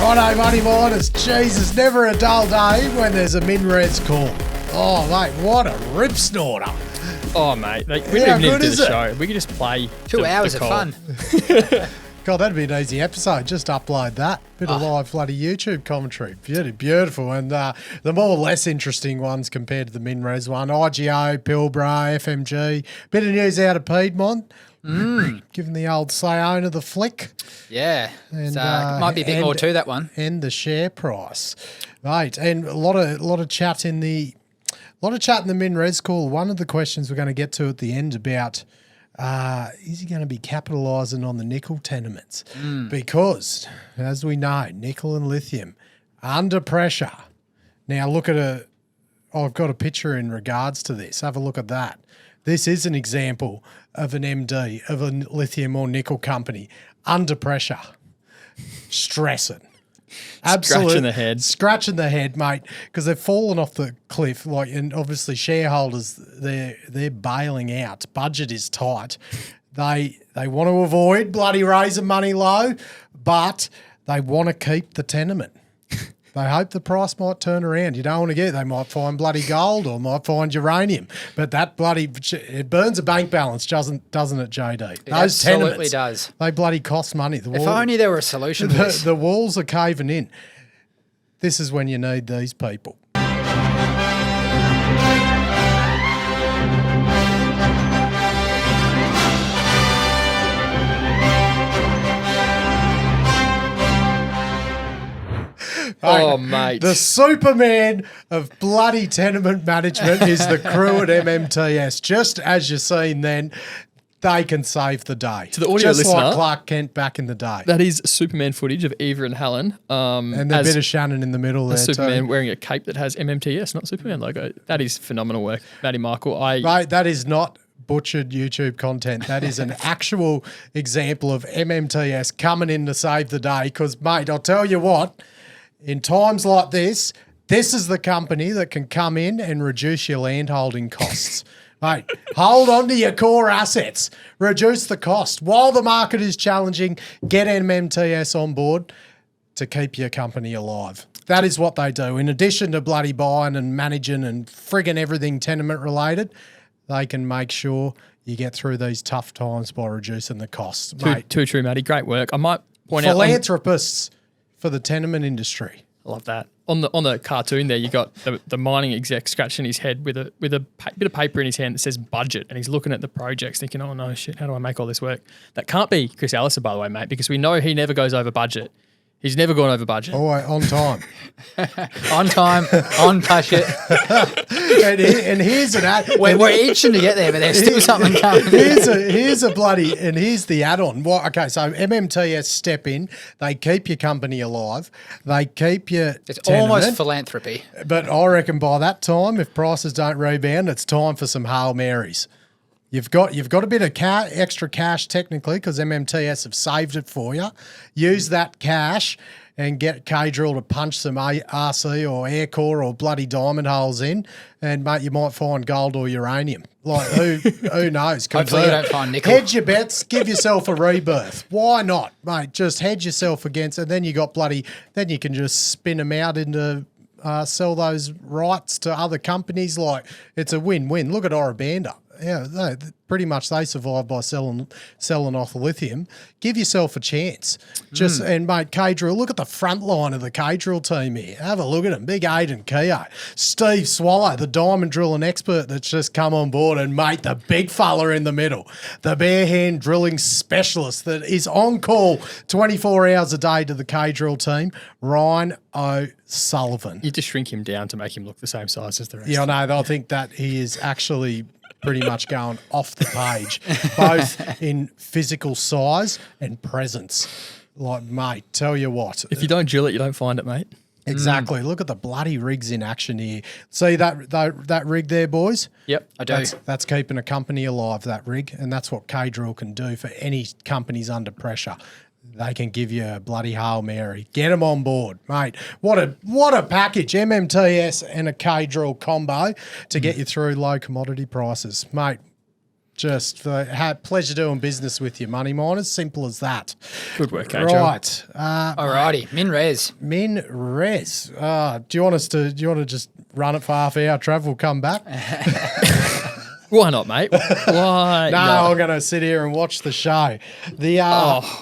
Righto, money miners. Jesus, never a dull day when there's a MinRes call. Oh, mate, what a rip snorter. Oh, mate. We don't even need to do the show. We can just play 2 hours of fun. God, that'd be an easy episode. Just upload that. Bit of live bloody YouTube commentary. Beautiful. And the more or less interesting ones compared to the MinRes one. IGO, Pilbara, FMG. Bit of news out of Piedmont. Giving the old Sayona the flick. Yeah. And, might be a bit more to that one. And the share price. Right. And a lot of chat in the MinRes call. One of the questions we're going to get to at the end about is he going to be capitalising on the nickel tenements? Because, as we know, nickel and lithium under pressure. Now, look at I've got a picture in regards to this. Have a look at that. This is an example of an MD of a lithium or nickel company under pressure, stressing. Absolutely scratching the head, mate, because they've fallen off the cliff. And obviously shareholders, they're bailing out. Budget is tight. They want to avoid bloody raising money low, but they want to keep the tenement. They hope the price might turn around. You don't want to get it. They might find bloody gold or might find uranium, but that it burns a bank balance, doesn't it, JD? It absolutely does. They bloody cost money. If only there were a solution to this. The walls are caving in. This is when you need these people. Oh, mate. The Superman of bloody tenement management is the crew at MMTS. Just as you've seen then, they can save the day. To the audio just listener, like Clark Kent back in the day. That is Superman footage of Eva and Helen. And a bit of Shannon in the middle there Superman too. wearing a cape that has MMTS, not Superman logo. That is phenomenal work. Matty Michael, Mate, that is not butchered YouTube content. That is an actual example of MMTS coming in to save the day because, mate, I'll tell you what, in times like this is the company that can come in and reduce your landholding costs. Mate, hold on to your core assets. Reduce the cost. While the market is challenging, get MMTS on board to keep your company alive. That is what they do. In addition to bloody buying and managing and frigging everything tenement related, they can make sure you get through these tough times by reducing the costs. Too true, Matty. Great work. I might point out philanthropists for the tenement industry. I love that. On the cartoon there, you got the mining exec scratching his head with a bit of paper in his hand that says budget, and he's looking at the projects thinking, oh no, shit, how do I make all this work? That can't be Chris Ellison, by the way, mate, because we know he never goes over budget. He's never gone over budget. Oh, on time. On time, on budget. and here's an ad. We're itching to get there, but there's still something coming. Here's the add-on. Okay, so MMTS step in. They keep your company alive. They keep your It's tenement, almost philanthropy. But I reckon by that time, if prices don't rebound, it's time for some Hail Marys. You've got a bit of extra cash technically because MMTS have saved it for you. Use that cash and get K-Drill to punch some RC or air core or bloody diamond holes in, and mate, you might find gold or uranium. Like who knows? Hopefully you don't find nickel. Hedge your bets. Give yourself a rebirth. Why not, mate? Just hedge yourself against, and then you got then you can just spin them out into. Sell those rights to other companies. Like it's a win-win. Look at Orabanda. Yeah, pretty much they survive by selling off the lithium. Give yourself a chance. And mate, K-Drill, look at the front line of the K-Drill team here. Have a look at them. Big Aidan Keogh. Steve Swallow, the diamond drilling expert that's just come on board, and mate, the big fella in the middle, the bare hand drilling specialist that is on call 24 hours a day to the K-Drill team, Ryan O'Sullivan. You just shrink him down to make him look the same size as the rest. Yeah, I know. I think that he is actually pretty much going off the page, both in physical size and presence. Like, mate, tell you what. If you don't drill it, you don't find it, mate. Exactly. Look at the bloody rigs in action here. See that rig there, boys? Yep, I do. That's keeping a company alive, that rig, and that's what K-Drill can do for any companies under pressure. They can give you a bloody Hail Mary. Get them on board, mate. What a package, MMTS and a K-Drill combo to get you through low commodity prices. Mate, Pleasure doing business with you, money miners. Simple as that. Good work, Angel. Right. Alrighty, MinRes. MinRes. Do you want to just run it for half hour? Travel, come back. Why not, mate? Why? No, not? I'm going to sit here and watch the show.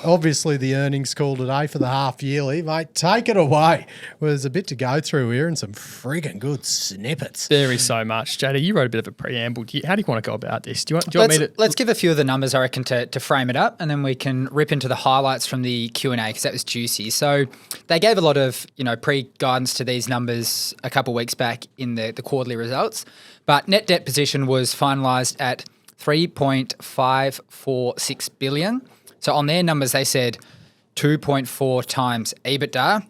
Obviously the earnings call today for the half yearly, mate. Take it away. Well, there's a bit to go through here and some friggin' good snippets. There is so much. JD, you wrote a bit of a preamble. How do you want to go about this? Do you want me to? Let's give a few of the numbers, I reckon, to frame it up, and then we can rip into the highlights from the Q&A because that was juicy. So they gave a lot of pre-guidance to these numbers a couple of weeks back in the quarterly results. But net debt position was finalised at $3.546 billion. So on their numbers, they said 2.4 times EBITDA.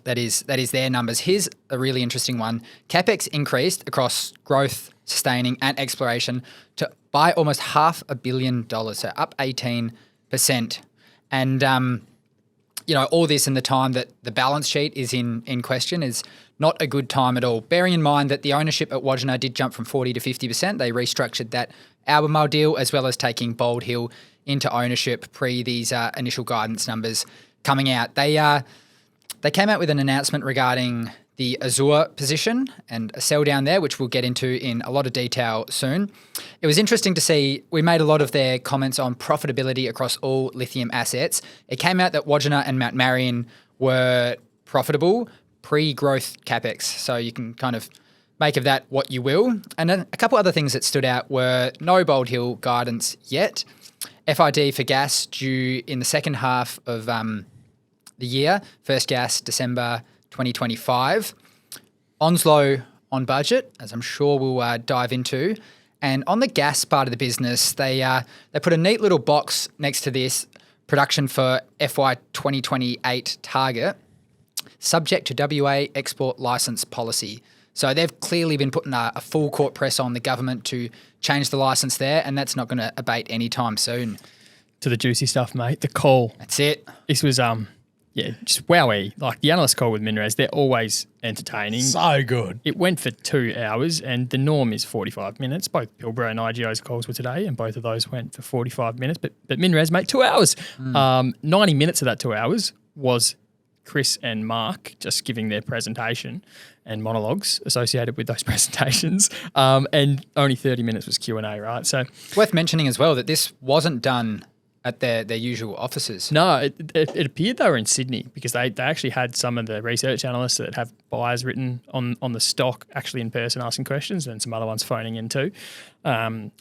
That is their numbers. Here's a really interesting one. CapEx increased across growth, sustaining, and exploration by almost $500 million, so up 18%. And all this in the time that the balance sheet is in question is not a good time at all. Bearing in mind that the ownership at Wodgina did jump from 40 to 50%. They restructured that Albemarle deal as well as taking Bald Hill into ownership pre these initial guidance numbers coming out. They came out with an announcement regarding the Azure position and a sell down there, which we'll get into in a lot of detail soon. It was interesting to see, we made a lot of their comments on profitability across all lithium assets. It came out that Wodgina and Mount Marion were profitable pre-growth CapEx. So you can kind of make of that what you will. And then a couple other things that stood out were no Bald Hill guidance yet. FID for gas due in the second half of the year. First gas December 2025. Onslow on budget, as I'm sure we'll dive into. And on the gas part of the business, they put a neat little box next to this production for FY 2028 target, subject to WA export licence policy. So they've clearly been putting a full court press on the government to change the licence there, and that's not going to abate anytime soon. To the juicy stuff, mate. The call. That's it. This was just wowie. Like the analyst call with MinRes, they're always entertaining. So good. It went for 2 hours, and the norm is 45 minutes. Both Pilbara and IGO's calls were today, and both of those went for 45 minutes. But MinRes, mate, 2 hours. 90 minutes of that 2 hours was Chris and Mark just giving their presentation and monologues associated with those presentations, and only 30 minutes was Q&A, right? So worth mentioning as well that this wasn't done at their usual offices. No, it appeared they were in Sydney because they actually had some of the research analysts that have buyers written on the stock actually in person asking questions, and some other ones phoning in too,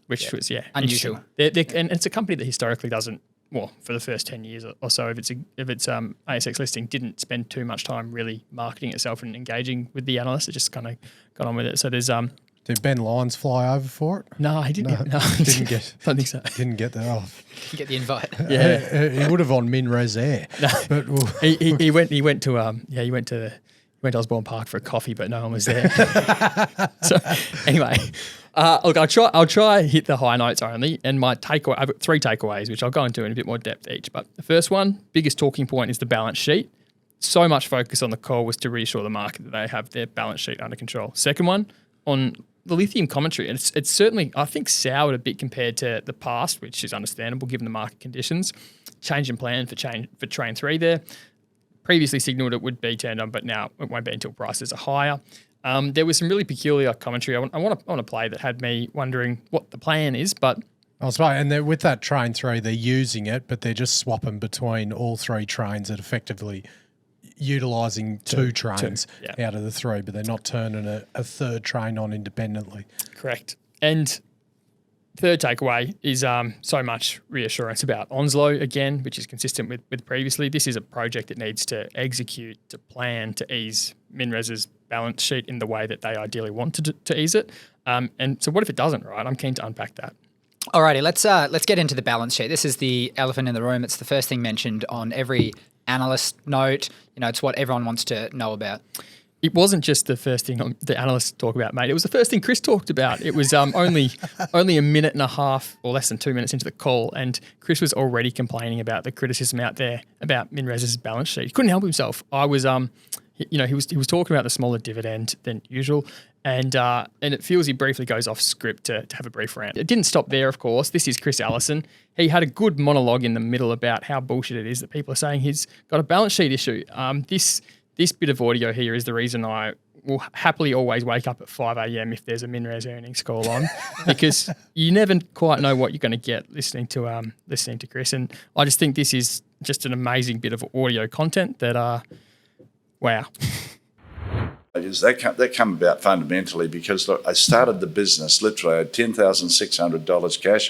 which was unusual. And it's a company that historically doesn't, well, for the first 10 years or so of its ASX listing, didn't spend too much time really marketing itself and engaging with the analysts. It just kind of got on with it. So there's Did Ben Lyons fly over for it? No, he didn't. No, didn't get. I don't think so. Didn't get that. Oh. Didn't get the invite. Yeah, he would have on MinRes Air. No, but he went to Osborne Park for a coffee, but no one was there. So anyway, look, I'll try hit the high notes only, and my takeaway. I've got 3 takeaways, which I'll go into in a bit more depth each. But the first one, biggest talking point, is the balance sheet. So much focus on the call was to reassure the market that they have their balance sheet under control. Second one, on the lithium commentary, and it's certainly, I think, soured a bit compared to the past, which is understandable given the market conditions. Change in plan for Train 3 there. Previously signalled it would be turned on, but now it won't be until prices are higher. There was some really peculiar commentary I want to play that had me wondering what the plan is, but... I was right, and with that Train 3, they're using it, but they're just swapping between all 3 trains that effectively... utilising 2 trains out of the 3, but they're not turning a third train on independently. Correct. And third takeaway is so much reassurance about Onslow again, which is consistent with previously. This is a project that needs to execute, to plan, to ease MinRes's balance sheet in the way that they ideally want to ease it. And so what if it doesn't, right? I'm keen to unpack that. Alrighty, let's get into the balance sheet. This is the elephant in the room. It's the first thing mentioned on every analyst note. It's what everyone wants to know about. It wasn't just the first thing the analysts talk about, mate. It was the first thing Chris talked about. It was only a minute and a half or less than 2 minutes into the call, and Chris was already complaining about the criticism out there about MinRes's balance sheet. He couldn't help himself. I was, he was talking about the smaller dividend than usual, And it feels he briefly goes off script to have a brief rant. It didn't stop there, of course. This is Chris Ellison. He had a good monologue in the middle about how bullshit it is that people are saying he's got a balance sheet issue. This bit of audio here is the reason I will happily always wake up at 5 a.m. if there's a MinRes earnings call on, because you never quite know what you're going to get listening to Chris. And I just think this is just an amazing bit of audio content that, wow. That come about fundamentally because, look, I started the business literally. I had $10,600 cash,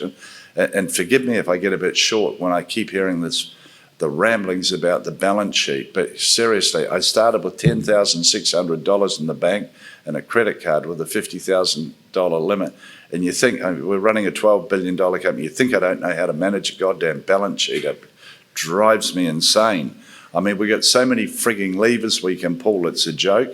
and forgive me if I get a bit short when I keep hearing the ramblings about the balance sheet. But seriously, I started with $10,600 in the bank and a credit card with a $50,000 limit. And you think we're running a $12 billion company. You think I don't know how to manage a goddamn balance sheet? It drives me insane. I mean, we got so many frigging levers we can pull. It's a joke.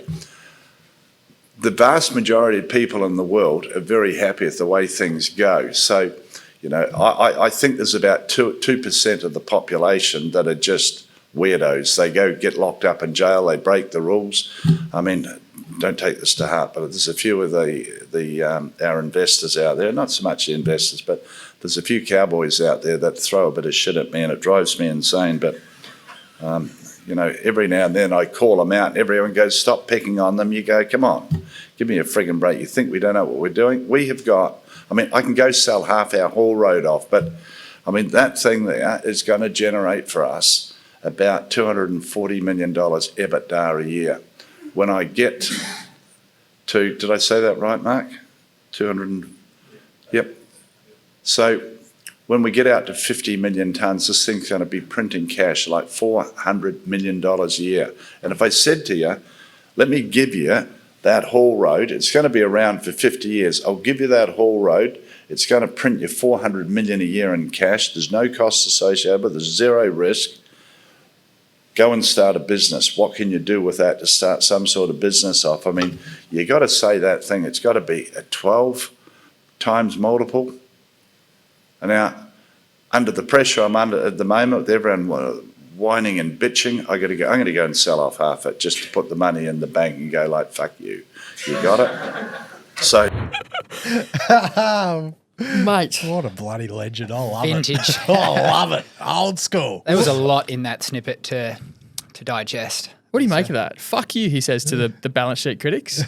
The vast majority of people in the world are very happy with the way things go. So, you know, I think there's about 2% of the population that are just weirdos. They go get locked up in jail. They break the rules. I mean, don't take this to heart, but there's a few of our investors out there. Not so much the investors, but there's a few cowboys out there that throw a bit of shit at me, and it drives me insane. But you know, every now and then I call them out and everyone goes, stop picking on them. You go, come on, give me a frigging break. You think we don't know what we're doing? We have got, I mean, I can go sell half our haul road off, but I mean, that thing there is going to generate for us about $240 million EBITDA a year. When I get to, did I say that right, Mark? 200, yep. So when we get out to 50 million tonnes, this thing's going to be printing cash like $400 million a year. And if I said to you, let me give you that haul road, it's going to be around for 50 years. I'll give you that haul road. It's going to print you $400 million a year in cash. There's no costs associated with it. There's zero risk. Go and start a business. What can you do with that to start some sort of business off? I mean, you got to say that thing. It's got to be a 12 times multiple. And now, under the pressure I'm under at the moment, with everyone whining and bitching, I'm going to go and sell off half it just to put the money in the bank and go like, fuck you. You got it? So, Mate. What a bloody legend. I love Vintage. it. I love it. Old school. There was a lot in that snippet to digest. What do you make of that? Fuck you, he says to the balance sheet critics.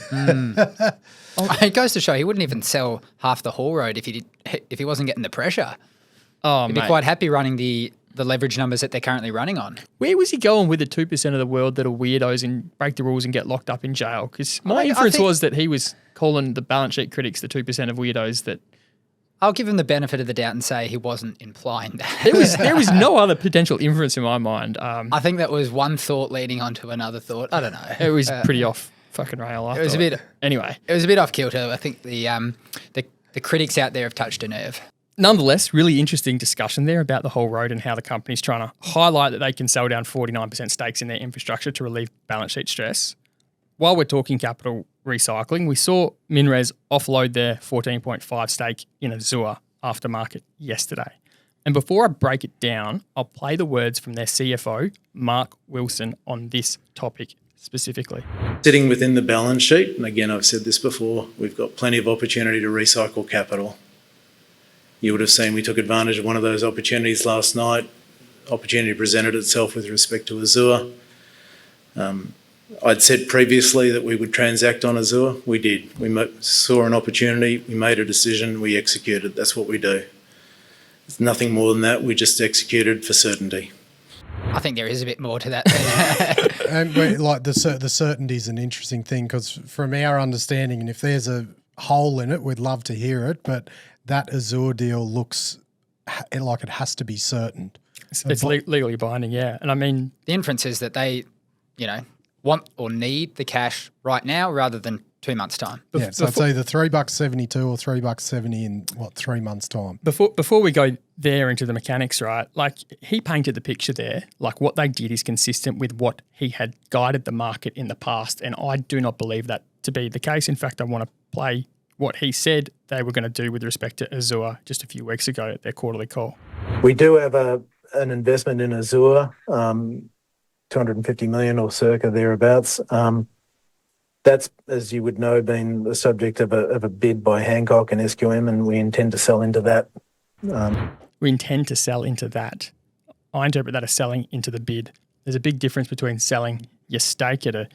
It goes to show he wouldn't even sell half the haul road if he wasn't getting the pressure. Oh, He'd mate. be quite happy running the leverage numbers that they're currently running on. Where was he going with the 2% of the world that are weirdos and break the rules and get locked up in jail? Because my inference was that he was calling the balance sheet critics the 2% of weirdos that... I'll give him the benefit of the doubt and say he wasn't implying that. There was no other potential inference in my mind. I think that was one thought leading on to another thought. I don't know. It was pretty off fucking rail. It was a bit... Anyway. It was a bit off kilter. I think the critics out there have touched a nerve. Nonetheless, really interesting discussion there about the whole road and how the company's trying to highlight that they can sell down 49% stakes in their infrastructure to relieve balance sheet stress. While we're talking capital recycling, we saw MinRes offload their 14.5 stake in Azure aftermarket yesterday. And before I break it down, I'll play the words from their CFO, Mark Wilson, on this topic specifically. Sitting within the balance sheet, and again, I've said this before, we've got plenty of opportunity to recycle capital. You would have seen we took advantage of one of those opportunities last night. Opportunity presented itself with respect to Azure. I'd said previously that we would transact on Azure. We did. We saw an opportunity, we made a decision, we executed. That's what we do. There's nothing more than that. We just executed for certainty. I think there is a bit more to that. And like the certainty is an interesting thing because from our understanding, and if there's a hole in it, we'd love to hear it, but that Azure deal looks like it has to be certain. It's legally binding, yeah. And I mean... The inference is that they, want or need the cash right now rather than 2 months' time. Yeah, so it's either $3.72 or $3.70 in 3 months' time. Before we go there into the mechanics, right? Like he painted the picture there. Like what they did is consistent with what he had guided the market in the past, and I do not believe that to be the case. In fact, I want to play what he said they were going to do with respect to Azure just a few weeks ago at their quarterly call. We do have an investment in Azure, 250 million or circa thereabouts. That's, as you would know, been the subject of a bid by Hancock and SQM, and we intend to sell into that. We intend to sell into that. I interpret that as selling into the bid. There's a big difference between selling your stake at a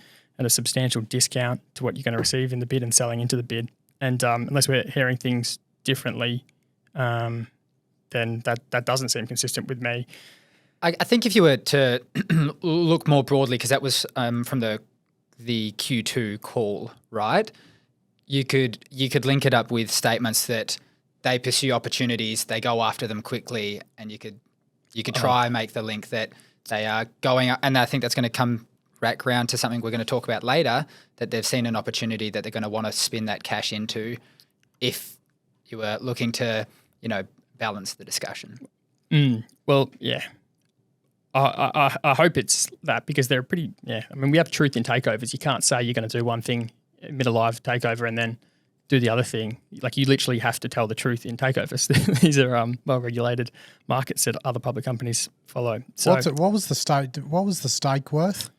substantial discount to what you're going to receive in the bid and selling into the bid. And unless we're hearing things differently, then that doesn't seem consistent with me. I think if you were to look more broadly, because that was from the Q2 call, right? You could link it up with statements that they pursue opportunities, they go after them quickly, and you could try and make the link that they are going, and I think that's going to come back around to something we're going to talk about later, that they've seen an opportunity that they're going to want to spin that cash into if you were looking to, balance the discussion. Well, yeah. I hope it's that, because they're pretty, I mean, we have truth in takeovers. You can't say you're going to do one thing mid-alive takeover and then do the other thing. Like, you literally have to tell the truth in takeovers. These are well-regulated markets that other public companies follow. So, what was the stake worth?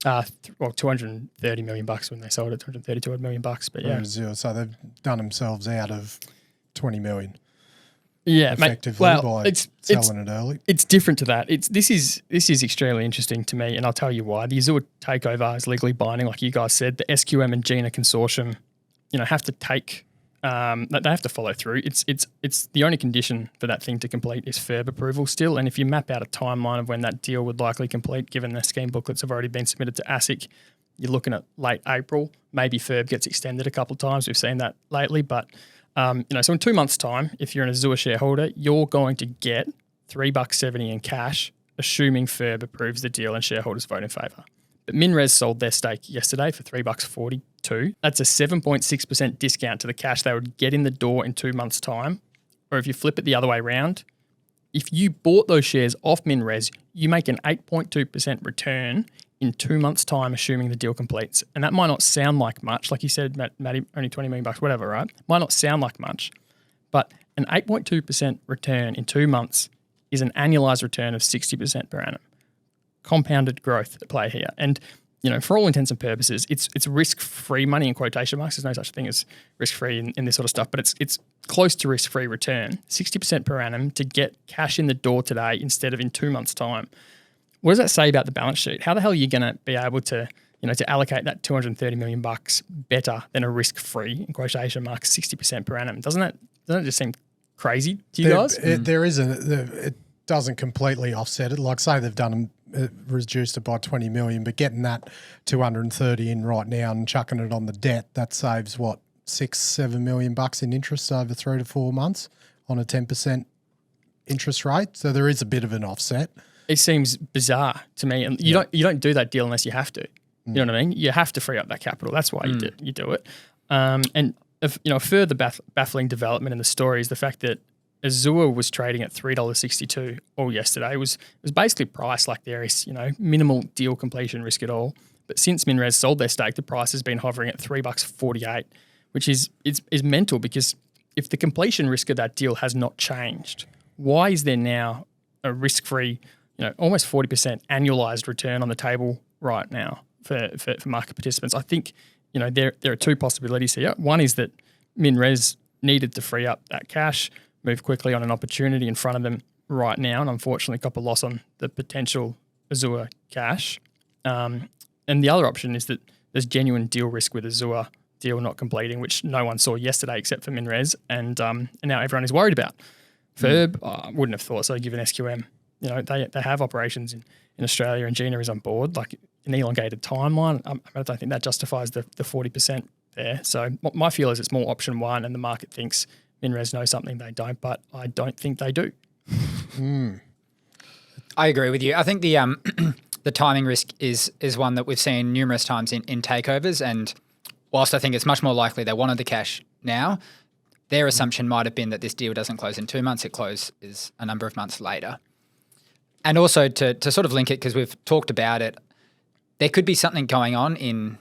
$230 million when they sold it, $232 million. But yeah, so they've done themselves out of 20 million. Yeah, effectively, by selling it early. It's different to that. This is extremely interesting to me, and I'll tell you why. The Azure takeover is legally binding, like you guys said. The SQM and GINA consortium, have to take. They have to follow through. It's the only condition for that thing to complete is FIRB approval still. And if you map out a timeline of when that deal would likely complete, given the scheme booklets have already been submitted to ASIC, you're looking at late April. Maybe FIRB gets extended a couple of times. We've seen that lately, but. So in 2 months' time, if you're an Azure shareholder, you're going to get $3.70 in cash, assuming FIRB approves the deal and shareholders vote in favour. But MinRes sold their stake yesterday for $3.42. That's a 7.6% discount to the cash they would get in the door in 2 months' time. Or if you flip it the other way around, if you bought those shares off MinRes, you make an 8.2% return in 2 months' time, assuming the deal completes. And that might not sound like much, like you said, Matty, only $20 million, whatever, right? Might not sound like much, but an 8.2% return in 2 months is an annualized return of 60% per annum. Compounded growth at play here. And, for all intents and purposes, it's risk-free money in quotation marks. There's no such thing as risk-free in this sort of stuff, but it's close to risk-free return, 60% per annum to get cash in the door today instead of in 2 months' time. What does that say about the balance sheet? How the hell are you going to be able to, to allocate that $230 million better than a risk-free, in quotation marks, 60% per annum? Doesn't it just seem crazy to you guys? It doesn't completely offset it. Like, say they've done reduced it by 20 million, but getting that 230 in right now and chucking it on the debt, that saves what, $6-7 million in interest over 3 to 4 months on a 10% interest rate. So there is a bit of an offset. It seems bizarre to me, and you don't do that deal unless you have to. You know what I mean? You have to free up that capital. That's why you do it. And further baffling development in the story is the fact that Azure was trading at $3.62 all yesterday. It was basically priced like there is minimal deal completion risk at all. But since MinRes sold their stake, the price has been hovering at $3.48, which is mental, because if the completion risk of that deal has not changed, why is there now a risk-free, almost 40% annualized return on the table right now for market participants? I think, there are two possibilities here. One is that MinRes needed to free up that cash, move quickly on an opportunity in front of them right now, and unfortunately cop a loss on the potential Azure cash. And the other option is that there's genuine deal risk with Azure deal not completing, which no one saw yesterday except for MinRes, and now everyone is worried about. FIRB, I wouldn't have thought so, given SQM. They have operations in Australia, and GINA is on board, like an elongated timeline. I don't think that justifies the 40% there. So my feel is it's more option one, and the market thinks MinRes knows something they don't, but I don't think they do. I agree with you. I think the timing risk is one that we've seen numerous times in takeovers, and whilst I think it's much more likely they wanted the cash now, their assumption might have been that this deal doesn't close in 2 months, it closes a number of months later. And also to sort of link it, because we've talked about it, there could be something going on in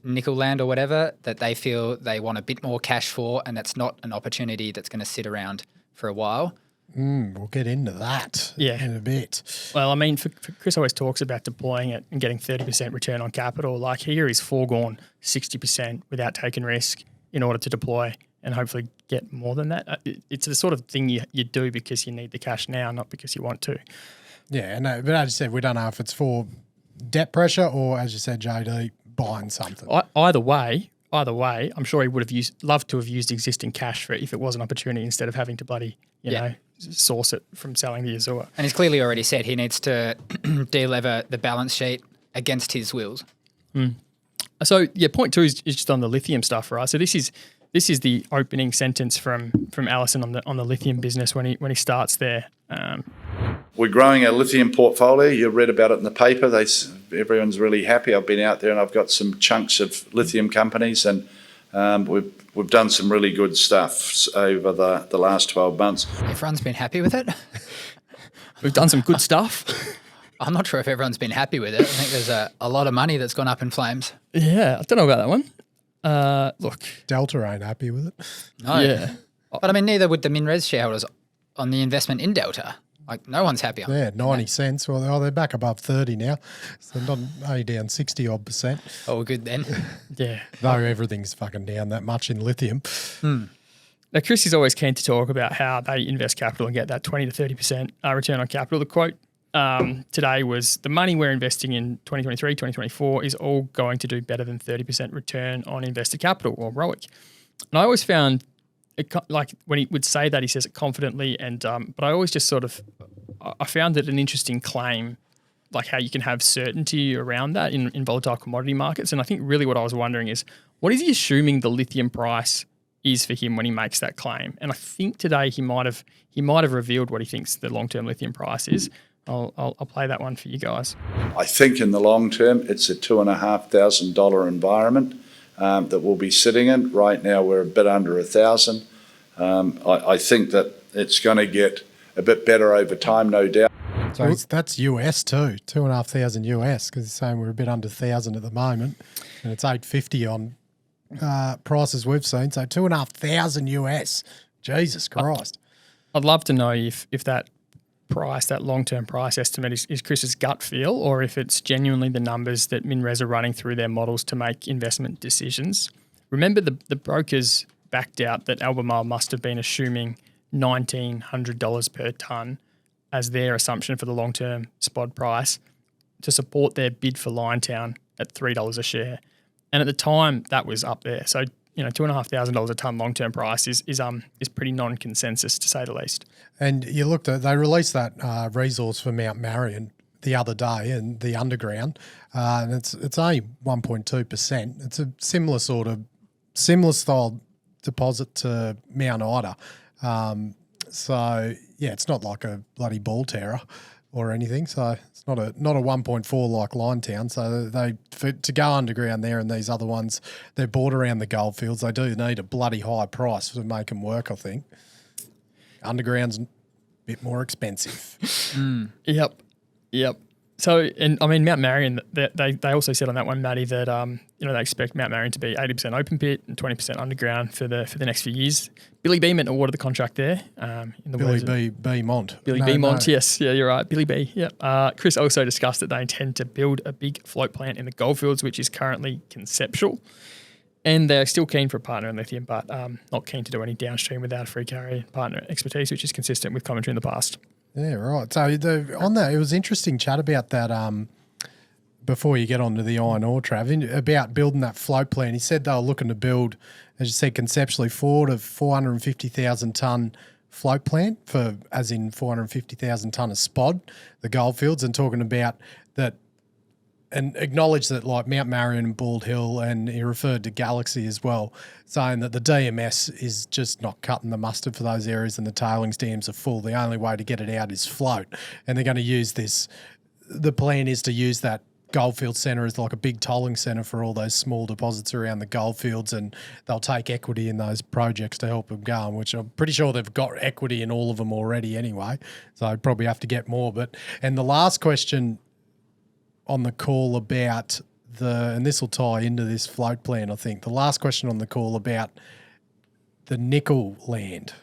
nickel land or whatever that they feel they want a bit more cash for, and that's not an opportunity that's going to sit around for a while. We'll get into that in a bit. Well, I mean, for Chris always talks about deploying it and getting 30% return on capital. Like here he's foregone 60% without taking risk in order to deploy and hopefully get more than that. It's the sort of thing you do because you need the cash now, not because you want to. Yeah, no, but as you said, we don't know if it's for debt pressure or, as you said, JD, buying something. Either way, I'm sure he would have loved to have used existing cash for it if it was an opportunity instead of having to bloody, you know, source it from selling the Azure. And he's clearly already said he needs to delever the balance sheet against his wills. So yeah, point 2 is just on the lithium stuff, right? So this is the opening sentence from Ellison on the lithium business when he starts there. We're growing our lithium portfolio. You read about it in the paper. Everyone's really happy. I've been out there and I've got some chunks of lithium companies, and we've done some really good stuff over the last 12 months. Everyone's been happy with it. We've done some good stuff. I'm not sure if everyone's been happy with it. I think there's a lot of money that's gone up in flames. Yeah, I don't know about that one. Look, Delta ain't happy with it. No. yeah, But I mean, neither would the MinRes shareholders on the investment in Delta. Like, no one's happy on Yeah, 90 cents. Well, they're back above 30 now. So not only down 60 odd %. Oh, we're good then. yeah. Though everything's fucking down that much in lithium. Now, Chris is always keen to talk about how they invest capital and get that 20 to 30% return on capital. The quote today was, the money we're investing in 2023, 2024 is all going to do better than 30% return on invested capital, or ROIC. And I always found, like when he would say that, he says it confidently, and but I always just I found it an interesting claim, like how you can have certainty around that in volatile commodity markets. And I think really what I was wondering is, what is he assuming the lithium price is for him when he makes that claim? And I think today he might have revealed what he thinks the long-term lithium price is. I'll play that one for you guys. I think in the long term, it's a $2,500 environment that we'll be sitting in. Right now, we're a bit under 1,000. I think that it's going to get a bit better over time, no doubt. So that's US too, 2,500 US, because he's saying we're a bit under 1,000 at the moment, and it's 850 on prices we've seen. So 2,500 US. Jesus Christ. I'd love to know if that price, that long-term price estimate is Chris's gut feel, or if it's genuinely the numbers that MinRes are running through their models to make investment decisions. Remember, the brokers backed out that Albemarle must have been assuming $1,900 per tonne as their assumption for the long-term spot price to support their bid for Liontown at $3 a share. And at the time, that was up there. So, you know, $2,500 a tonne long-term price is pretty non-consensus, to say the least. And you looked at, they released that resource for Mount Marion the other day, and the underground, and it's only 1.2%. It's a similar style deposit to Mount Ida. So yeah, it's not like a bloody ball terror or anything. So it's not a 1.4 like Liontown. So to go underground there, and these other ones, they're bought around the goldfields. They do need a bloody high price to make them work, I think. Underground's a bit more expensive. Yep. So, and I mean, Mount Marion, they also said on that one, Matty, that they expect Mount Marion to be 80% open pit and 20% underground for the next few years. Billy Beamont awarded the contract there. In the Billy Beamont. Billy Beamont, yes. Yeah, you're right. Billy B, yeah. Chris also discussed that they intend to build a big float plant in the goldfields, which is currently conceptual. And they're still keen for a partner in lithium, but not keen to do any downstream without a free carry partner expertise, which is consistent with commentary in the past. Yeah, right. So on that, it was interesting chat about that before you get on to the iron ore, Trav, about building that float plant. He said they were looking to build, as you said, conceptually 450,000 tonne float plant as in 450,000 tonne of spod, the goldfields, and talking about that and acknowledge that like Mount Marion and Bald Hill, and he referred to Galaxy as well, saying that the DMS is just not cutting the mustard for those areas and the tailings dams are full. The only way to get it out is float. And they're going to use this, the plan is to use that goldfield centre as like a big tolling centre for all those small deposits around the goldfields, and they'll take equity in those projects to help them go, which I'm pretty sure they've got equity in all of them already anyway. So I'd probably have to get more. And the last question on the call about and this will tie into this float plan, I think. The last question on the call about the nickel land.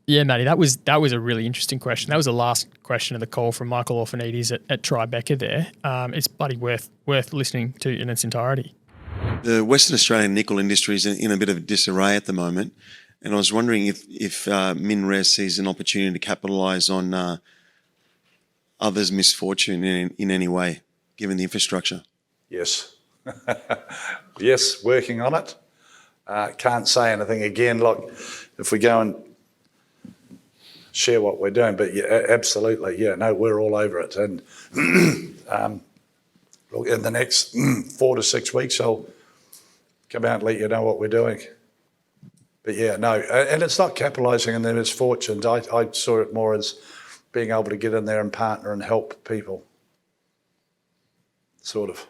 Yeah, Matty, that was a really interesting question. That was the last question of the call from Michael Orphanides at Tribeca there. It's bloody worth listening to in its entirety. The Western Australian nickel industry is in a bit of disarray at the moment, and I was wondering if MinRes sees an opportunity to capitalise on others' misfortune in any way, given the infrastructure. Yes. Yes, working on it. Can't say anything again. Look, if we go and share what we're doing, but yeah, absolutely, yeah, no, we're all over it. And look, in the next 4 to 6 weeks, I'll come out and let you know what we're doing. But yeah, no, and it's not capitalising on their misfortunes. I saw it more as being able to get in there and partner and help people. Sort of.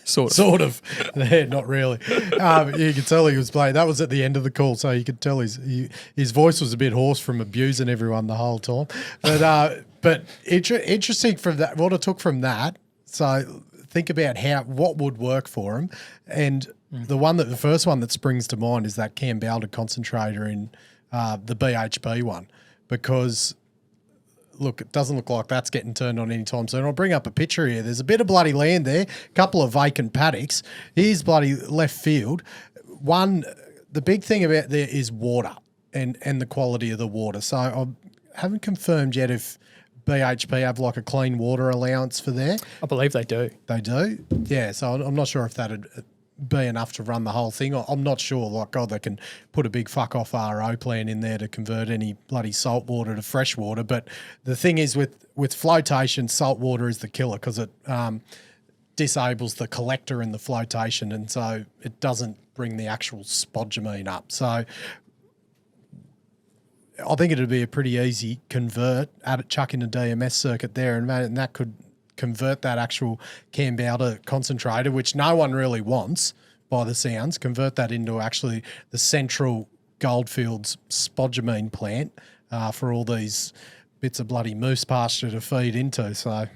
Sort of. Yeah, not really. You could tell he was playing. That was at the end of the call, so you could tell his voice was a bit hoarse from abusing everyone the whole time. But interesting from that, what I took from that. So think about what would work for him, and the first one that springs to mind is that Cambalda concentrator in the BHP one, because look, it doesn't look like that's getting turned on anytime soon. I'll bring up a picture here. There's a bit of bloody land there, a couple of vacant paddocks. Here's bloody left field. The big thing about there is water and the quality of the water. So I haven't confirmed yet if BHP have like a clean water allowance for there. I believe they do. They do? Yeah, so I'm not sure if that'd be enough to run the whole thing. I'm not sure. Like, God, they can put a big fuck off RO plan in there to convert any bloody salt water to fresh water. But the thing is with flotation, salt water is the killer because it disables the collector in the flotation, and so it doesn't bring the actual spodumene up. So I think it'd be a pretty easy convert, chuck in a DMS circuit there, and that could convert that actual Cambalda concentrator, which no one really wants by the sounds, convert that into actually the central Goldfields spodumene plant for all these bits of bloody moose pasture to feed into. So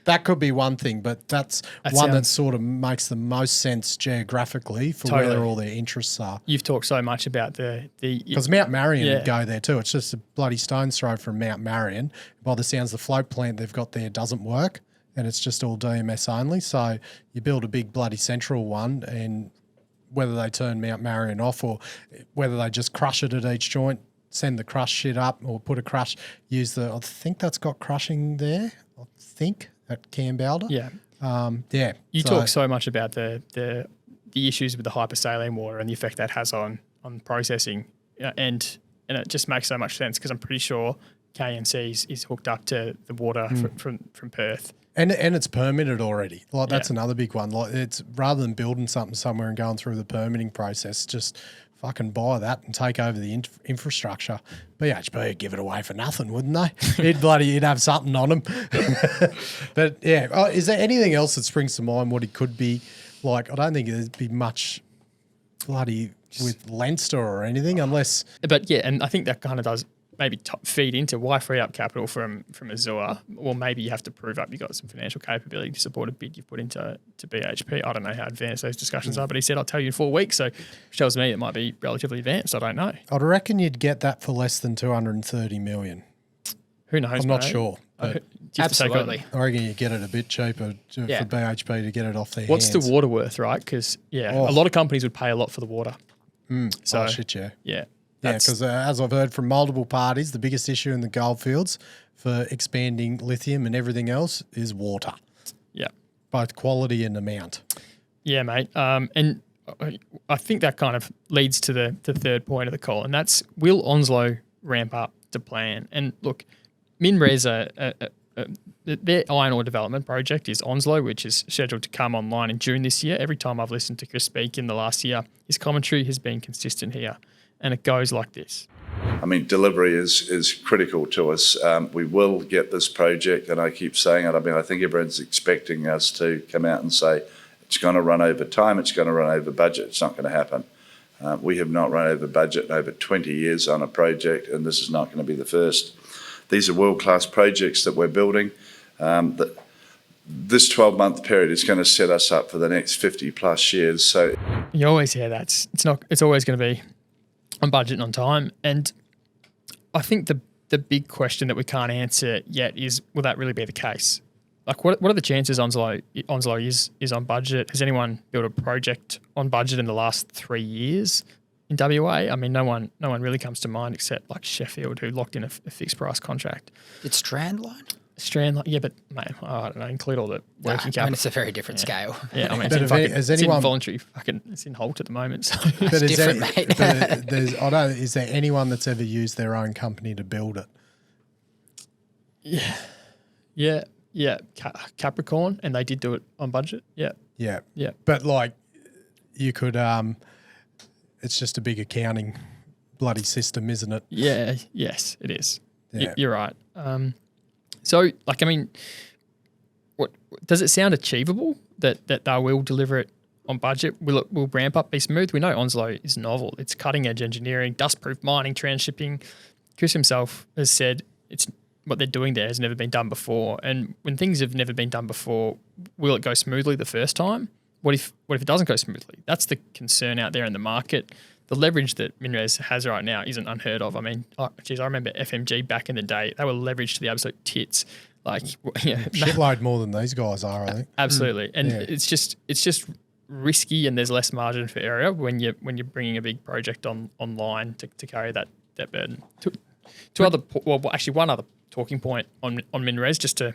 that could be one thing, but that's one that sort of makes the most sense geographically for Totally. where all their interests are. You've talked so much about because Mount Marion would go there too. It's just a bloody stone's throw from Mount Marion. By the sounds, the float plant they've got there doesn't work, and it's just all DMS only. So you build a big bloody central one, and whether they turn Mount Marion off or whether they just crush it at each joint, send the crush shit up, or put a crush, I think that's got crushing there. I think at Cambalda. Yeah. You talk so much about the issues with the hypersaline water and the effect that has on processing, and it just makes so much sense because I'm pretty sure KNC is hooked up to the water from Perth. And it's permitted already. Like that's another big one. Like it's rather than building something somewhere and going through the permitting process, just fucking buy that and take over the infrastructure. BHP would give it away for nothing, wouldn't they? He'd have something on him. But yeah, is there anything else that springs to mind what he could be like? I don't think there'd be much bloody with Leinster or anything unless... But yeah, and I think that kind of does maybe feed into why free up capital from Azure. Well, maybe you have to prove up you've got some financial capability to support a bid you've put into BHP. I don't know how advanced those discussions are, but he said, I'll tell you in 4 weeks. So which tells me it might be relatively advanced. I don't know. I'd reckon you'd get that for less than 230 million. Who knows? I'm not sure. Absolutely. I reckon you get it a bit cheaper for BHP to get it off their What's hands. the water worth, right? Because, a lot of companies would pay a lot for the water. So, shit, yeah. Yeah. Yeah, because as I've heard from multiple parties, the biggest issue in the goldfields for expanding lithium and everything else is water. Yeah. Both quality and amount. Yeah, mate. And I think that kind of leads to the third point of the call, and that's will Onslow ramp up to plan? And look, MinRes, their iron ore development project is Onslow, which is scheduled to come online in June this year. Every time I've listened to Chris speak in the last year, his commentary has been consistent here. And it goes like this. I mean, delivery is critical to us. We will get this project, and I keep saying it. I mean, I think everyone's expecting us to come out and say it's going to run over time, it's going to run over budget. It's not going to happen. We have not run over budget in over 20 years on a project, and this is not going to be the first. These are world-class projects that we're building. This 12-month period is going to set us up for the next 50-plus years. So you always hear that. It's always going to be on budget and on time. And I think the big question that we can't answer yet is, will that really be the case? Like, what are the chances Onslow is on budget? Has anyone built a project on budget in the last 3 years in WA? I mean, no one really comes to mind except like Sheffield, who locked in a fixed price contract. It's Strandline? Strand, yeah, but mate, I don't know, include all the working capital. I mean, it's a very different scale. Yeah, I mean, But it's in voluntary it's in Holt at the moment. So But It's different, mate. is there anyone that's ever used their own company to build it? yeah, Capricorn, and they did do it on budget. Yeah. Yeah. But like, you could, it's just a big accounting bloody system, isn't it? Yeah, yes, it is. Yeah. You're right. So, like, I mean, what does it sound achievable that they will deliver it on budget? Will ramp up be smooth? We know Onslow is novel. It's cutting edge engineering, dust-proof mining, transshipping. Chris himself has said it's what they're doing there has never been done before. And when things have never been done before, will it go smoothly the first time? What if it doesn't go smoothly? That's the concern out there in the market. The leverage that MinRes has right now isn't unheard of. I mean, I remember FMG back in the day. They were leveraged to the absolute tits. Like, Shitload more than these guys are, I think. Absolutely. And it's just risky, and there's less margin for error when you're bringing a big project online to carry that burden. One other talking point on MinRes just to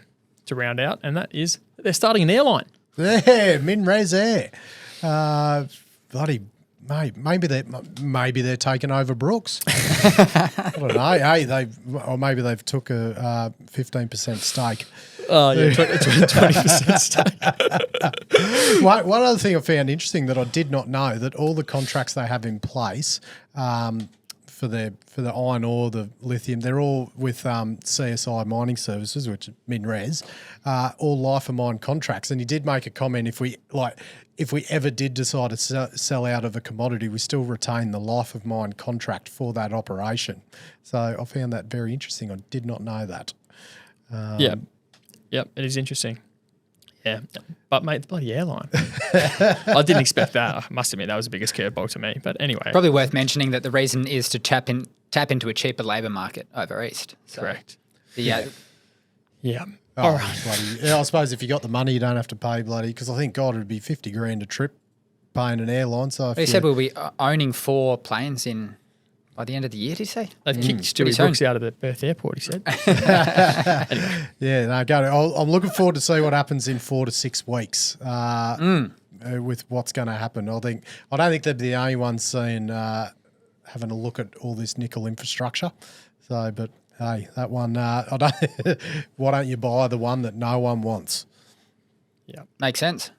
round out, and that is they're starting an airline. Yeah, MinRes Air. Bloody mate, maybe they're taking over Brooks. I don't know. Hey, maybe they've took a 15% stake. Oh yeah, 20% stake. One other thing I found interesting that I did not know, that all the contracts they have in place for the iron ore, the lithium, they're all with CSI Mining Services, which is MinRes, all life of mine contracts. And he did make a comment, if we ever did decide to sell out of a commodity, we still retain the life of mine contract for that operation. So I found that very interesting. I did not know that. Yep, it is interesting. Yeah, but mate, the bloody airline. I didn't expect that. I must admit, that was the biggest curveball to me. But anyway. Probably worth mentioning that the reason is to tap into a cheaper labour market over east. So correct. Yeah. All right. I suppose if you got the money, you don't have to pay bloody, because I think, God, it'd be 50 grand a trip paying an airline. So he said we'll be owning 4 planes by the end of the year, did he say? They've kicked Stewie Brooks out of the Perth airport, he said. Anyway. Yeah, no, I'm looking forward to see what happens in 4 to 6 weeks with what's going to happen. I don't think they're the only ones having a look at all this nickel infrastructure. So, but hey, that one, why don't you buy the one that no one wants? Yeah, makes sense.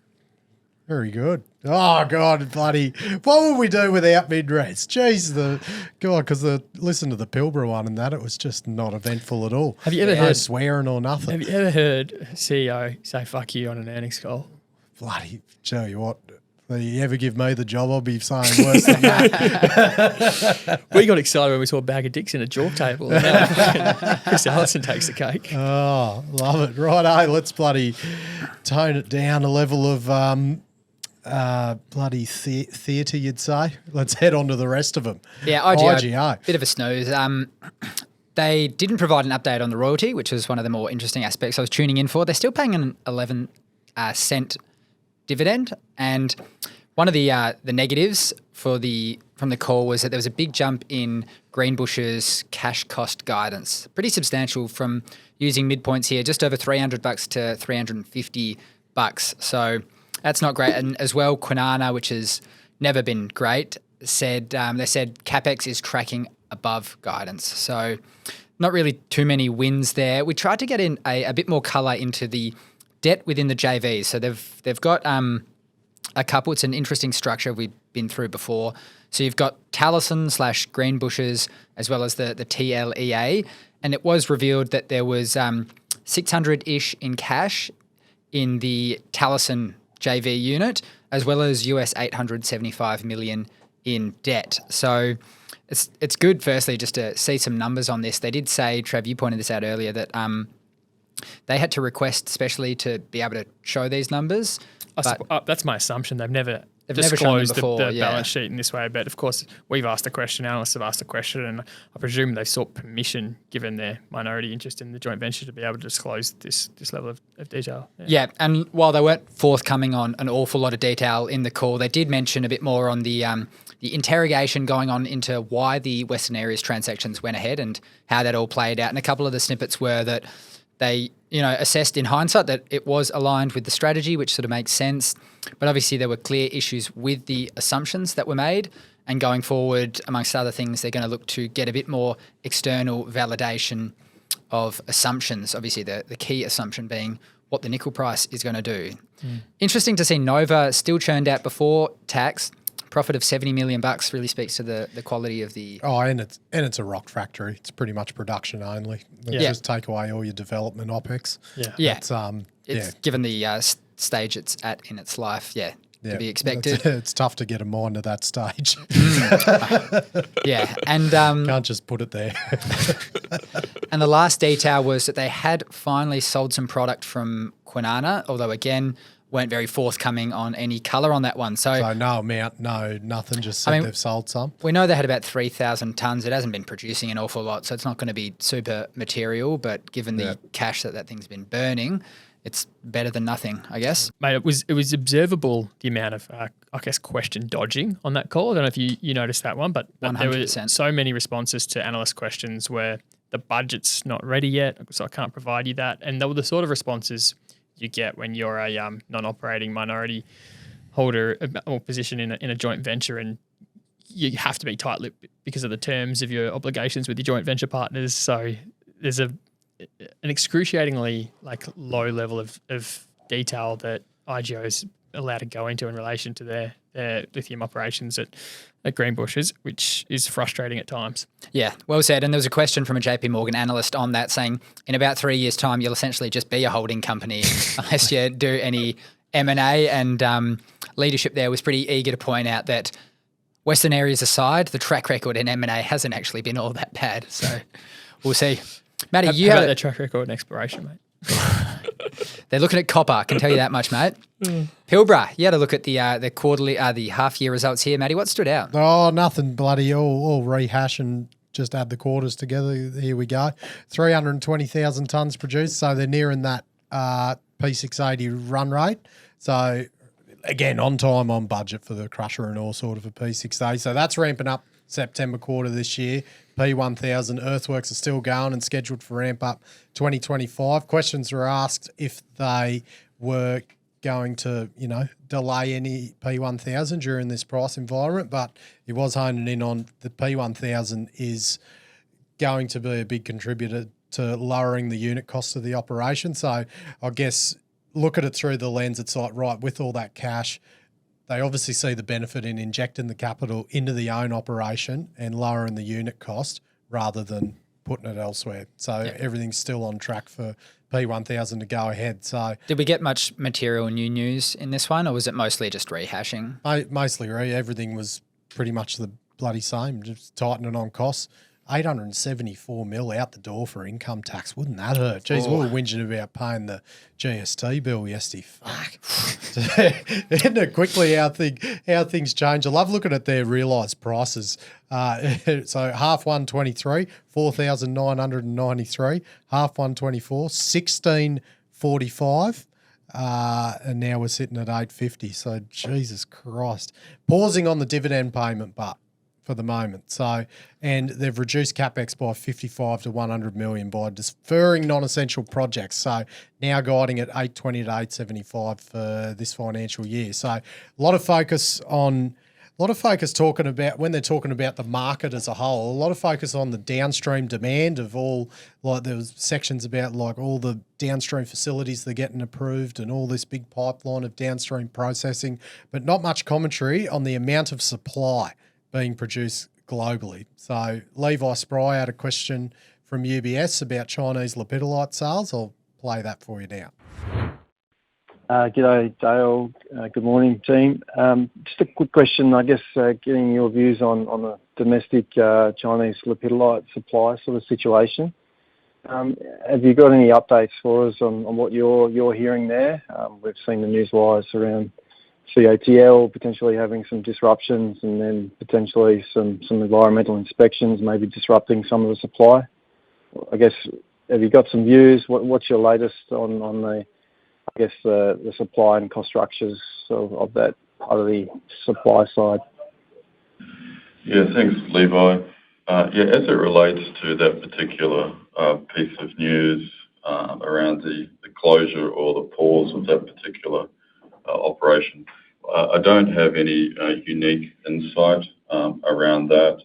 Very good. Oh, God, bloody, what would we do without MinRes? Jeez, because listen to the Pilbara one and that, it was just not eventful at all. Have you ever heard swearing or nothing? Have you ever heard CEO say fuck you on an earnings call? Bloody, tell you what, if you ever give me the job, I'll be saying worse than that. We got excited when we saw a bag of dicks in a jaw table. And now Chris Ellison takes the cake. Oh, love it. Right, let's bloody tone it down a level of bloody theatre, you'd say. Let's head on to the rest of them. Yeah, IGO. Bit of a snooze. They didn't provide an update on the royalty, which was one of the more interesting aspects I was tuning in for. They're still paying an 11 cent dividend, and one of the negatives from the call was that there was a big jump in Greenbushes' cash cost guidance, pretty substantial, from using midpoints here, just over $300 to $350. So that's not great. And as well, Kwinana, which has never been great, they said CapEx is tracking above guidance. So not really too many wins there. We tried to get in a bit more colour into the debt within the JVs. So they've got a couple. It's an interesting structure we've been through before. So you've got Talison / Greenbushes, as well as the TLEA. And it was revealed that there was 600-ish in cash in the Talison JV unit, as well as US $875 million in debt. So it's good, firstly, just to see some numbers on this. They did say, Trev, you pointed this out earlier, that they had to request specially to be able to show these numbers. That's my assumption. They've never They've never shown them disclosed before, the yeah. balance sheet in this way. But of course, we've asked a question, analysts have asked a question, and I presume they've sought permission, given their minority interest in the joint venture, to be able to disclose this level of detail. Yeah, and while they weren't forthcoming on an awful lot of detail in the call, they did mention a bit more on the interrogation going on into why the Western Areas transactions went ahead and how that all played out. And a couple of the snippets were that they, assessed in hindsight that it was aligned with the strategy, which sort of makes sense. But obviously there were clear issues with the assumptions that were made. And going forward, amongst other things, they're going to look to get a bit more external validation of assumptions. Obviously the key assumption being what the nickel price is going to do. Interesting to see Nova still churned out before tax. Profit of $70 million really speaks to the quality of the... Oh, and it's a rock factory. It's pretty much production only. They just take away all your development OPEX. Yeah. It's given the stage it's at in its life, to be expected. It's tough to get a mine to that stage. Yeah, and Can't just put it there. and the last detail was that they had finally sold some product from Kwinana, although again weren't very forthcoming on any colour on that one. So No amount, no nothing. Just said they've sold some. We know they had about 3,000 tonnes. It hasn't been producing an awful lot, so it's not going to be super material. But given the cash that thing's been burning, it's better than nothing, I guess. Mate, it was observable the amount of, question dodging on that call. I don't know if you noticed that one, but there were 100%. so many responses to analyst questions where the budget's not ready yet, so I can't provide you that. And they were the sort of responses you get when you're a non-operating minority holder or position in a joint venture, and you have to be tight-lipped because of the terms of your obligations with your joint venture partners. So there's an excruciatingly low level of detail that IGO is allowed to go into in relation to their lithium operations at Greenbushes, which is frustrating at times. Yeah, well said. And there was a question from a JP Morgan analyst on that saying, in about 3 years' time, you'll essentially just be a holding company unless you do any M&A. And leadership there was pretty eager to point out that Western Areas aside, the track record in M&A hasn't actually been all that bad. So we'll see. Matty, you How have about their track record in exploration, mate? They're looking at copper, I can tell you that much, mate. Pilbara, you had a look at the quarterly, the half-year results here, Matty. What stood out? Oh, nothing bloody. All rehash and just add the quarters together. Here we go. 320,000 tonnes produced, so they're nearing that P680 run rate. So, again, on time, on budget for the crusher and all sort of a P680. So that's ramping up September quarter this year. P1000 earthworks are still going and scheduled for ramp up 2025. Questions were asked if they were going to, delay any P1000 during this price environment, but it was honing in on the P1000 is going to be a big contributor to lowering the unit cost of the operation. So I guess look at it through the lens. It's like, right, with all that cash, they obviously see the benefit in injecting the capital into the own operation and lowering the unit cost rather than putting it elsewhere. So everything's still on track for P1000 to go ahead. So Did we get much material new news in this one, or was it mostly just rehashing? mostly everything was pretty much the bloody same, just tightening on costs. 874 mil out the door for income tax. Wouldn't that hurt? Geez, we were whinging about paying the GST bill yesterday. Fuck. Isn't it quickly how things change? I love looking at their realised prices. So half 123, 4,993. Half 124, 1645. And now we're sitting at 850. So Jesus Christ. Pausing on the dividend payment, but for the moment. So, and they've reduced CapEx by 55 to 100 million by deferring non-essential projects. So now guiding at 820 to 875 for this financial year. So a lot of focus talking about, when they're talking about the market as a whole, a lot of focus on the downstream demand of all, like there was sections about like all the downstream facilities they're getting approved and all this big pipeline of downstream processing, but not much commentary on the amount of supply being produced globally. So Levi Spry had a question from UBS about Chinese lepidolite sales. I'll play that for you now. G'day, Dale. Good morning, team. Just a quick question, I guess, getting your views on the domestic Chinese lepidolite supply sort of situation. Have you got any updates for us on what you're hearing there? We've seen the news wires around CATL potentially having some disruptions, and then potentially some environmental inspections maybe disrupting some of the supply. I guess, have you got some views? What's your latest on the supply and cost structures of that part of the supply side? Yeah, thanks, Levi. As it relates to that particular piece of news around the closure or the pause of that particular operation, I don't have any unique insight around that.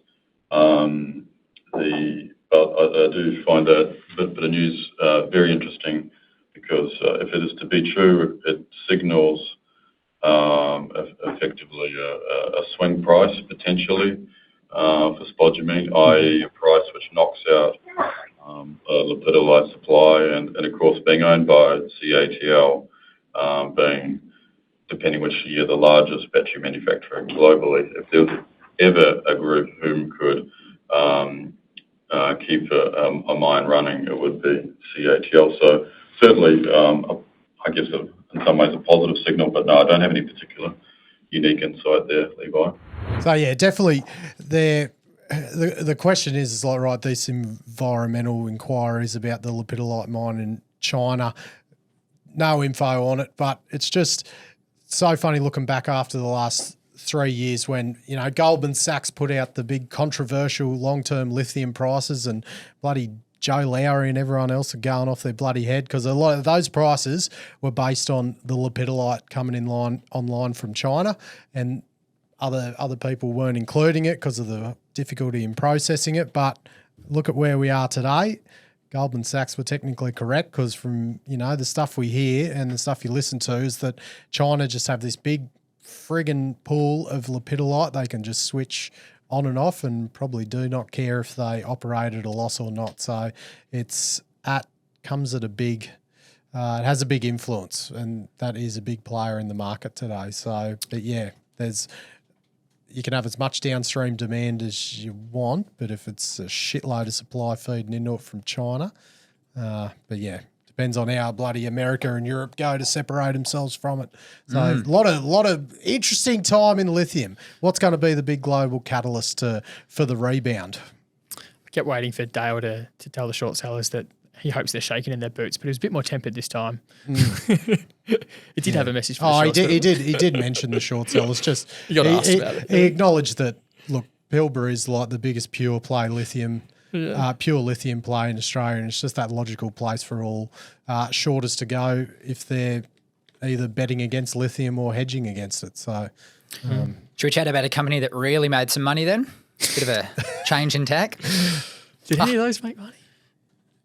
But I do find that bit of news very interesting, because if it is to be true, it signals effectively a swing price potentially for spodumene, i.e. a price which knocks out lepidolite supply, and of course being owned by CATL, being, depending which year, the largest battery manufacturer globally. If there was ever a group whom could keep a mine running, it would be CATL. So certainly, I guess in some ways a positive signal, but no, I don't have any particular unique insight there, Levi. So yeah, definitely the question is like, right, these environmental inquiries about the lepidolite mine in China, no info on it, but it's just so funny looking back after the last 3 years when, you know, Goldman Sachs put out the big controversial long-term lithium prices, and bloody Joe Lowry and everyone else are going off their bloody head because a lot of those prices were based on the lepidolite coming online from China, and other people weren't including it because of the difficulty in processing it. But look at where we are today. Goldman Sachs were technically correct, because from, you know, the stuff we hear and the stuff you listen to is that China just have this big friggin' pool of lepidolite they can just switch on and off, and probably do not care if they operate at a loss or not. So comes at a big, it has a big influence, and that is a big player in the market today. So, but yeah, you can have as much downstream demand as you want, but if it's a shitload of supply feeding into it from China, but yeah, depends on how bloody America and Europe go to separate themselves from it. So a lot of interesting time in lithium. What's going to be the big global catalyst for the rebound? I kept waiting for Dale to tell the short sellers that he hopes they're shaking in their boots, but he was a bit more tempered this time. He did have a message for the short sellers. He did mention the short sellers. Just you got asked about it. He acknowledged that, look, Pilbara is like the biggest pure play lithium, pure lithium play in Australia, and it's just that logical place for all shorters to go if they're either betting against lithium or hedging against it. So, Should we chat about a company that really made some money then? Bit of a change in tack. Did any of those make money?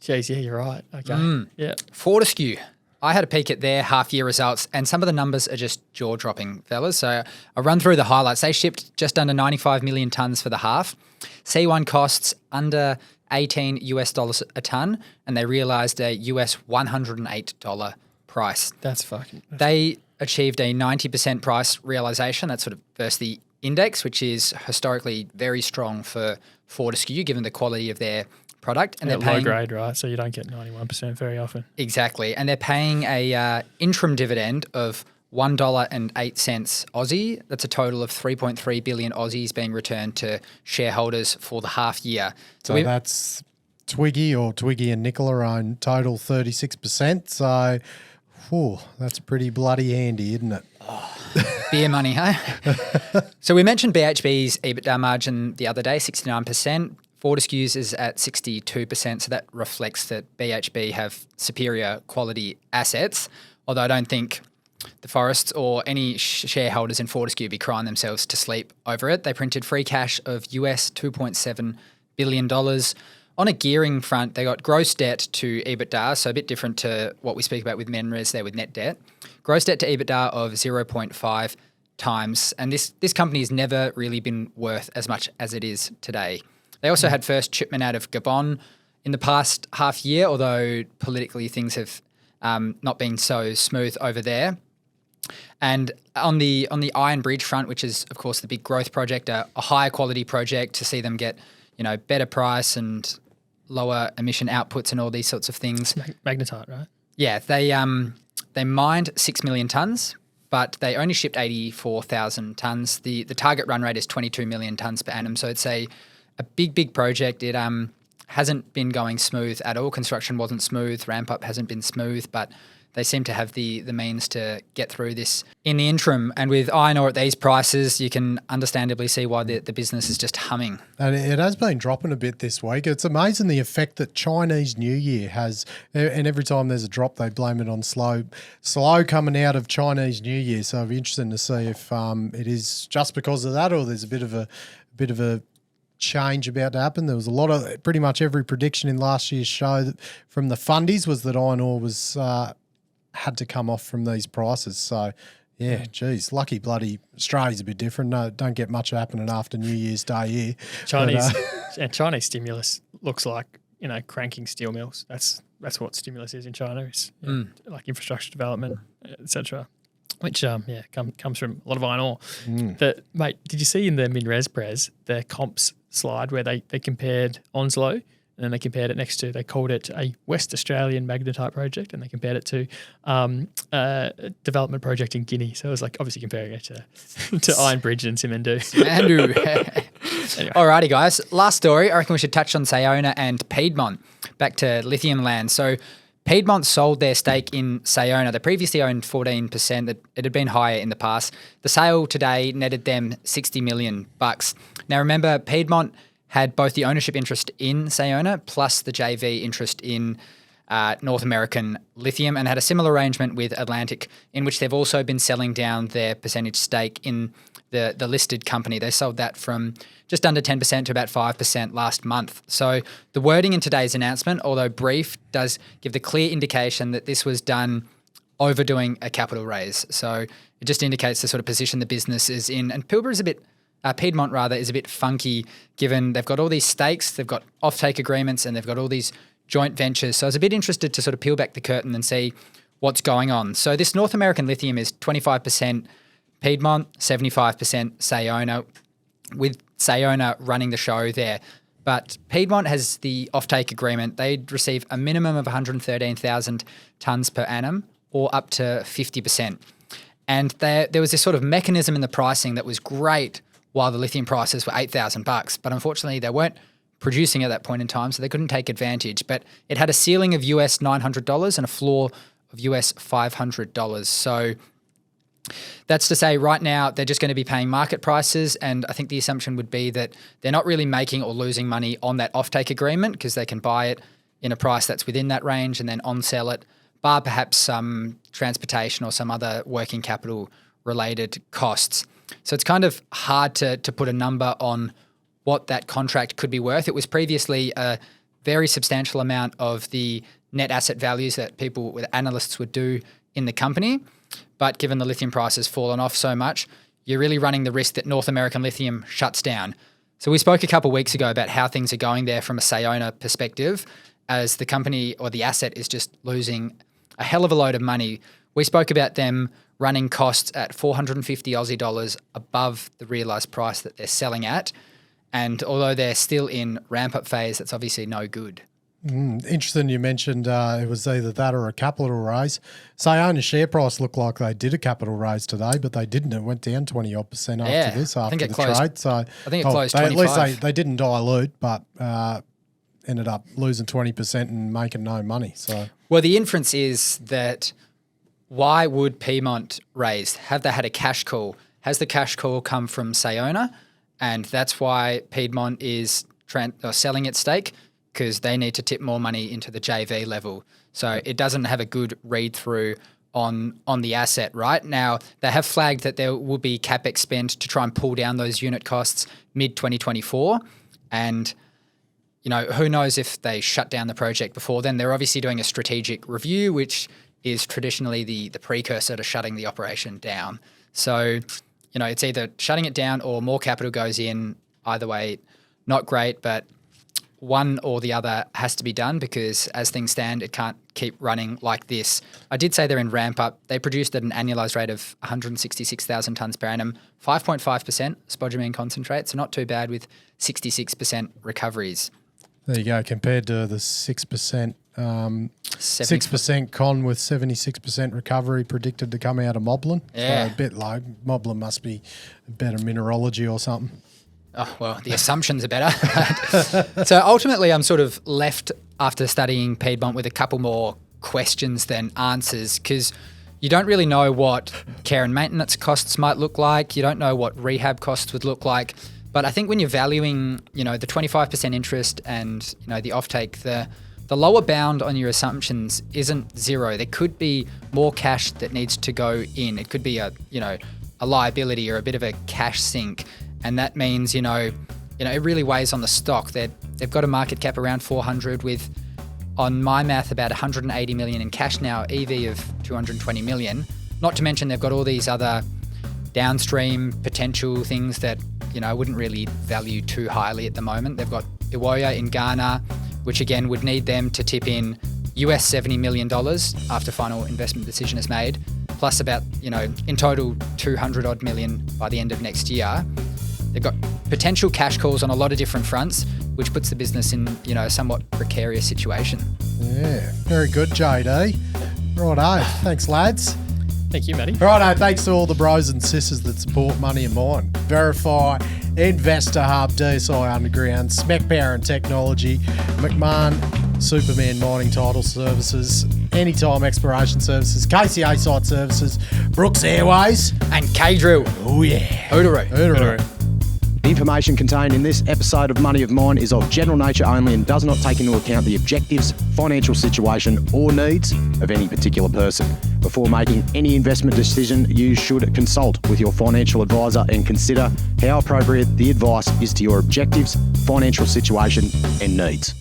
Jeez, yeah, you're right. Okay. Yeah. Fortescue. I had a peek at their half-year results, and some of the numbers are just jaw-dropping, fellas. So I'll run through the highlights. They shipped just under 95 million tonnes for the half. C1 costs under $18 a tonne, and they realised a US $108 price. They achieved a 90% price realisation. That's sort of versus the index, which is historically very strong for Fortescue, given the quality of their product. And they're paying low grade, right? So you don't get 91% very often. Exactly. And they're paying a interim dividend of $1.08 Aussie. That's a total of 3.3 billion Aussies being returned to shareholders for the half year. So that's Twiggy and Nicola own total 36%. So, that's pretty bloody handy, isn't it? Beer money, hey? So we mentioned BHP's EBITDA margin the other day, 69%. Fortescue's is at 62%, so that reflects that BHP have superior quality assets, although I don't think the Forests or any shareholders in Fortescue be crying themselves to sleep over it. They printed free cash of US $2.7 billion. On a gearing front, they got gross debt to EBITDA, so a bit different to what we speak about with MinRes there with net debt. Gross debt to EBITDA of 0.5 times, and this company has never really been worth as much as it is today. They also had first shipment out of Gabon in the past half year, although politically things have not been so smooth over there. And on the Iron Bridge front, which is of course the big growth project, a higher quality project to see them get better price and lower emission outputs and all these sorts of things. Magnetite, right? Yeah, they mined 6 million tonnes but they only shipped 84,000 tonnes. The target run rate is 22 million tonnes per annum. So it's a big project. It hasn't been going smooth at all. Construction wasn't smooth. Ramp up hasn't been smooth, but they seem to have the means to get through this in the interim. And with iron ore at these prices, you can understandably see why the business is just humming. And it has been dropping a bit this week. It's amazing the effect that Chinese New Year has. And every time there's a drop, they blame it on slow coming out of Chinese New Year. So it'll be interesting to see if it is just because of that, or there's a bit of a change about to happen. There was a lot of pretty much every prediction in last year's show from the fundies was that iron ore was had to come off from these prices. So yeah, geez, lucky bloody Australia's a bit different. No, don't get much happening after New Year's Day here. Chinese stimulus looks like, cranking steel mills. That's what stimulus is in China. It's like infrastructure development, etc. Which comes from a lot of iron ore. Mate, did you see in the MinRes pres the comps slide where they compared Onslow, and then they compared it they called it a West Australian magnetite project, and they compared it to a development project in Guinea. So it was like obviously comparing it to Iron Bridge and Simandu. Anyway. Alrighty, guys. Last story. I reckon we should touch on Sayona and Piedmont. Back to lithium land. So Piedmont sold their stake in Sayona. They previously owned 14%. It had been higher in the past. The sale today netted them $60 million. Now remember, Piedmont had both the ownership interest in Sayona plus the JV interest in North American Lithium, and had a similar arrangement with Atlantic, in which they've also been selling down their percentage stake in the listed company. They sold that from just under 10% to about 5% last month. So the wording in today's announcement, although brief, does give the clear indication that this was done overdoing a capital raise. So it just indicates the sort of position the business is in. And Piedmont is a bit funky, given they've got all these stakes, they've got offtake agreements, and they've got all these joint ventures. So I was a bit interested to sort of peel back the curtain and see what's going on. So this North American Lithium is 25% Piedmont, 75% Sayona, with Sayona running the show there. But Piedmont has the offtake agreement. They'd receive a minimum of 113,000 tonnes per annum, or up to 50%. And there was this sort of mechanism in the pricing that was great while the lithium prices were $8,000. But unfortunately, they weren't producing at that point in time, so they couldn't take advantage. But it had a ceiling of US $900 and a floor of US $500. So that's to say right now they're just going to be paying market prices, and I think the assumption would be that they're not really making or losing money on that offtake agreement, because they can buy it in a price that's within that range and then on-sell it, bar perhaps some transportation or some other working capital related costs. So it's kind of hard to put a number on what that contract could be worth. It was previously a very substantial amount of the net asset values that analysts would do in the company. But given the lithium price has fallen off so much, you're really running the risk that North American Lithium shuts down. So we spoke a couple of weeks ago about how things are going there from a Sayona perspective, as the company or the asset is just losing a hell of a load of money. We spoke about them running costs at 450 Aussie dollars above the realised price that they're selling at. And although they're still in ramp-up phase, that's obviously no good. Interesting you mentioned it was either that or a capital raise. Sayona's share price looked like they did a capital raise today, but they didn't. It went down 20-odd% after this, after the trade. So I think it closed 25. At least they didn't dilute, but ended up losing 20% and making no money. So well, the inference is that why would Piedmont raise? Have they had a cash call? Has the cash call come from Sayona? And that's why Piedmont is selling its stake, because they need to tip more money into the JV level. So it doesn't have a good read-through on the asset. Right now, they have flagged that there will be CapEx spend to try and pull down those unit costs mid-2024. And, who knows if they shut down the project before then. They're obviously doing a strategic review, which is traditionally the precursor to shutting the operation down. So, it's either shutting it down or more capital goes in. Either way, not great, but one or the other has to be done, because as things stand, it can't keep running like this. I did say they're in ramp up. They produced at an annualized rate of 166,000 tonnes per annum, 5.5% spodumene concentrate, so not too bad with 66% recoveries. There you go, compared to the 6% 6% con with 76% recovery predicted to come out of Moblin. Yeah. So a bit low. Moblin must be better mineralogy or something. Oh, well, the assumptions are better. So ultimately, I'm sort of left after studying Piedmont with a couple more questions than answers, because you don't really know what care and maintenance costs might look like. You don't know what rehab costs would look like. But I think when you're valuing, the 25% interest and, the offtake, the lower bound on your assumptions isn't zero. There could be more cash that needs to go in. It could be a liability or a bit of a cash sink. And that means, it really weighs on the stock. They've got a market cap around 400 with, on my math, about 180 million in cash now, EV of 220 million. Not to mention they've got all these other downstream potential things that, I wouldn't really value too highly at the moment. They've got Iwoya in Ghana, which again would need them to tip in US $70 million after final investment decision is made, plus about, in total 200 odd million by the end of next year. They've got potential cash calls on a lot of different fronts, which puts the business in, a somewhat precarious situation. Yeah, very good, JD. Righto, thanks, lads. Thank you, Matty. Righto, thanks to all the bros and sisters that support Money and Mine. VRIFY, InvestorHub, DSI Underground, SMEC Power and Technology, McMahon, Superman Mining Title Services, Anytime Exploration Services, KCA Site Services, Brooks Airways, And K-Drill. Oh yeah. Hooroo. The information contained in this episode of Money of Mine is of general nature only and does not take into account the objectives, financial situation or needs of any particular person. Before making any investment decision, you should consult with your financial advisor and consider how appropriate the advice is to your objectives, financial situation and needs.